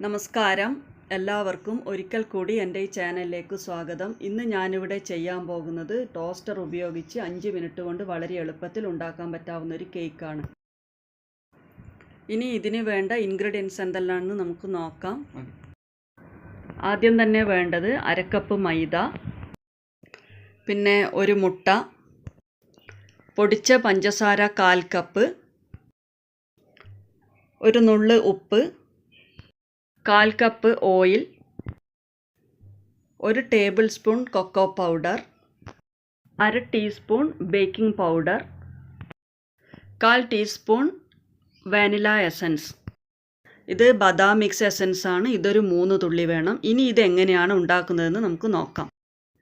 നമസ്കാരം, എല്ലാവർക്കും ഒരിക്കൽ കൂടി എൻ്റെ ഈ ചാനലിലേക്ക് സ്വാഗതം. ഇന്ന് ഞാനിവിടെ ചെയ്യാൻ പോകുന്നത് ടോസ്റ്റർ ഉപയോഗിച്ച് 5 മിനിറ്റ് കൊണ്ട് വളരെ എളുപ്പത്തിൽ ഉണ്ടാക്കാൻ പറ്റാവുന്ന ഒരു കേക്കാണ്. ഇനി ഇതിന് വേണ്ട ഇൻഗ്രീഡിയൻസ് എന്തെല്ലാമെന്ന് നമുക്ക് നോക്കാം. ആദ്യം തന്നെ വേണ്ടത് 1/2 കപ്പ് മൈദ, പിന്നെ ഒരു മുട്ട, പൊടിച്ച പഞ്ചസാര 1/4 കപ്പ്, ഒരു നുള്ള് ഉപ്പ്, 1/4 cup oil, 1 tablespoon cocoa powder, 1/2 teaspoon baking powder, 1/4 teaspoon vanilla essence. ഇത് ബദാം മിക്സ് എസൻസ് ആണ്. ഇതൊരു 3 തുള്ളി വേണം. ഇനി ഇതെങ്ങനെയാണ് ഉണ്ടാക്കുന്നതെന്ന് നമുക്ക് നോക്കാം.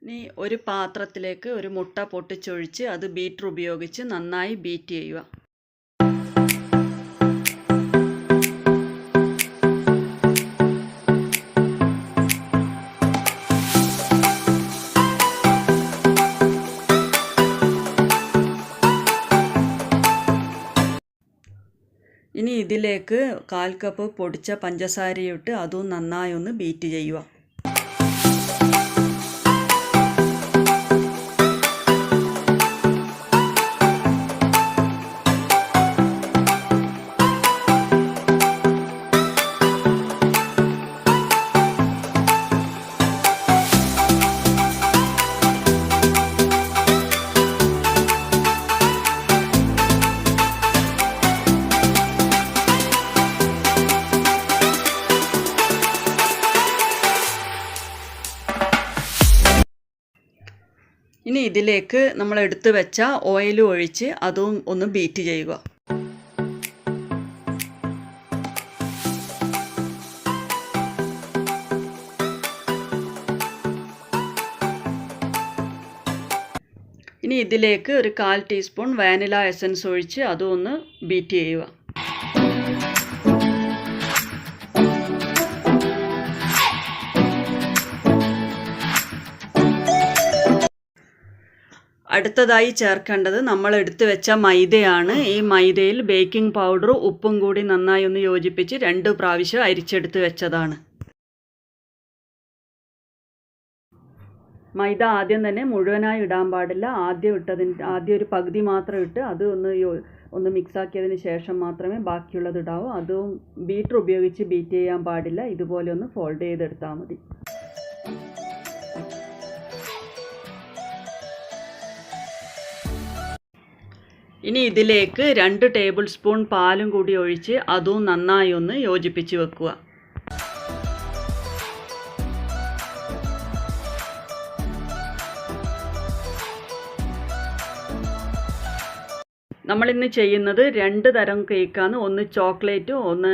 ഇനി ഒരു പാത്രത്തിലേക്ക് ഒരു മുട്ട പൊട്ടിച്ചൊഴിച്ച് അത് ബീറ്റർ ഉപയോഗിച്ച് നന്നായി ബീറ്റ് ചെയ്യുക. ഇനി ഇതിലേക്ക് 1/4 കപ്പ് പൊടിച്ച പഞ്ചസാരയിട്ട് അതും നന്നായി ഒന്ന് ബീറ്റ് ചെയ്യുക. ഇനി ഇതിലേക്ക് നമ്മൾ എടുത്തു വെച്ച ഓയിൽ ഒഴിച്ച് അതും ഒന്ന് ബീറ്റ് ചെയ്യുക. ഇനി ഇതിലേക്ക് ഒരു 1/4 ടീസ്പൂൺ വാനില എസൻസ് ഒഴിച്ച് അതും ഒന്ന് ബീറ്റ് ചെയ്യുക. അടുത്തതായി ചേർക്കേണ്ടത് നമ്മൾ എടുത്തു വെച്ച മൈദയാണ്. ഈ മൈദയിൽ ബേക്കിംഗ് പൗഡറും ഉപ്പും കൂടി നന്നായി ഒന്ന് യോജിപ്പിച്ച് 2 പ്രാവശ്യം അരിച്ചെടുത്ത് വെച്ചതാണ്. മൈദ ആദ്യം തന്നെ മുഴുവനായി ഇടാൻ പാടില്ല. ആദ്യം ഒരു പകുതി മാത്രം ഇട്ട് അത് ഒന്ന് മിക്സാക്കിയതിന് ശേഷം മാത്രമേ ബാക്കിയുള്ളത് ഇടാവൂ. അതും ബീറ്റർ ഉപയോഗിച്ച് ബീറ്റ് ചെയ്യാൻ പാടില്ല. ഇതുപോലെ ഒന്ന് ഫോൾഡ് ചെയ്തെടുത്താൽ മതി. ഇനി ഇതിലേക്ക് 2 ടേബിൾ സ്പൂൺ പാലും കൂടി ഒഴിച്ച് അതും നന്നായി ഒന്ന് യോജിപ്പിച്ച് വെക്കുക. നമ്മളിന്ന് ചെയ്യുന്നത് 2 തരം കേക്കാണ്. ഒന്ന് ചോക്ലേറ്റും ഒന്ന്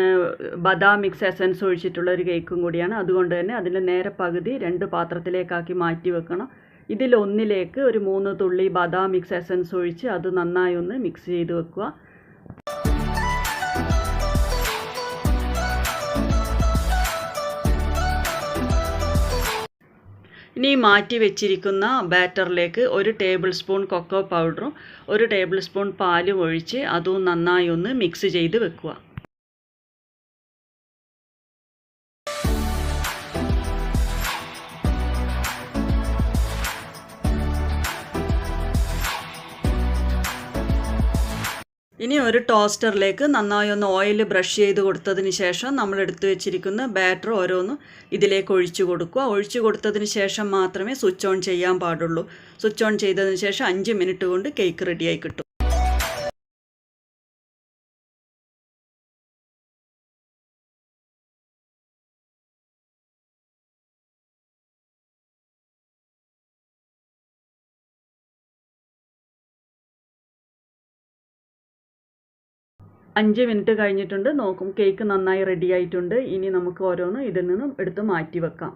ബദാം മിക്സ് എസൻസ് ഒഴിച്ചിട്ടുള്ള ഒരു കേക്കും കൂടിയാണ്. അതുകൊണ്ട് തന്നെ അതിൻ്റെ നേരെ പകുതി 2 പാത്രത്തിലേക്കാക്കി മാറ്റി വെക്കണം. ഇതിലൊന്നിലേക്ക് ഒരു 3 തുള്ളി ബദാം മിക്സ് എസൻസ് ഒഴിച്ച് അത് നന്നായി ഒന്ന് മിക്സ് ചെയ്ത് വെക്കുക. ഇനി മാറ്റി വെച്ചിരിക്കുന്ന ബാറ്ററിലേക്ക് 1 ടേബിൾ സ്പൂൺ കൊക്കോ പൗഡറും 1 ടേബിൾ സ്പൂൺ പാലും ഒഴിച്ച് അതും നന്നായി ഒന്ന് മിക്സ് ചെയ്ത് വെക്കുക. ഇനി ഒരു ടോസ്റ്ററിലേക്ക് നന്നായി ഒന്ന് ഓയിൽ ബ്രഷ് ചെയ്ത് കൊടുത്തതിന് ശേഷം നമ്മൾ എടുത്തു വെച്ചിരിക്കുന്ന ബാറ്റർ ഓരോന്നും ഇതിലേക്ക് ഒഴിച്ചു കൊടുക്കുക. ഒഴിച്ചു കൊടുത്തതിന് ശേഷം മാത്രമേ സ്വിച്ച് ഓൺ ചെയ്യാൻ പാടുള്ളൂ. സ്വിച്ച് ഓൺ ചെയ്തതിന് ശേഷം 5 മിനിറ്റ് കൊണ്ട് കേക്ക് റെഡിയായി കിട്ടും. അഞ്ച് മിനിറ്റ് കഴിഞ്ഞിട്ടുണ്ട്. നോക്കും, കേക്ക് നന്നായി റെഡി ആയിട്ടുണ്ട്. ഇനി നമുക്ക് ഓരോന്ന് ഇതിൽ നിന്നും എടുത്ത് മാറ്റി വെക്കാം.